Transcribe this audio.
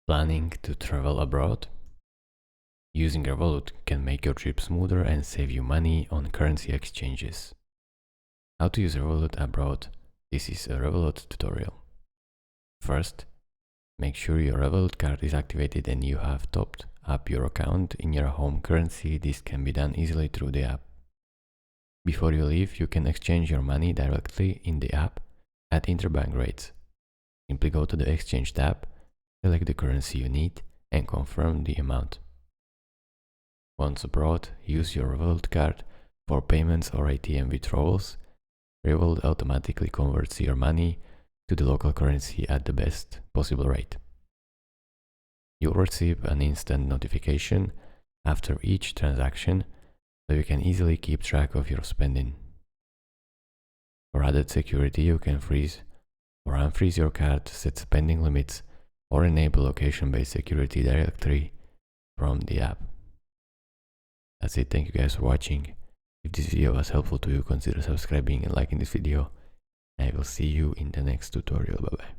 Planning to travel abroad? Using Revolut can make your trip smoother and save you money on currency exchanges. How to use Revolut abroad? This is a Revolut tutorial. First, make sure your Revolut card is activated and you have topped up your account in your home currency. This can be done easily through the app. Before you leave, you can exchange your money directly in the app at interbank rates. Simply go to the Exchange tab, select the currency you need, and confirm the amount. Once abroad, use your Revolut card for payments or ATM withdrawals. Revolut automatically converts your money to the local currency at the best possible rate. You'll receive an instant notification after each transaction, so you can easily keep track of your spending. For added security, you can freeze or unfreeze your card, set spending limits, or enable location-based security directly from the app. That's it. Thank you guys for watching. If this video was helpful to you, consider subscribing and liking this video. I will see you in the next tutorial. Bye bye.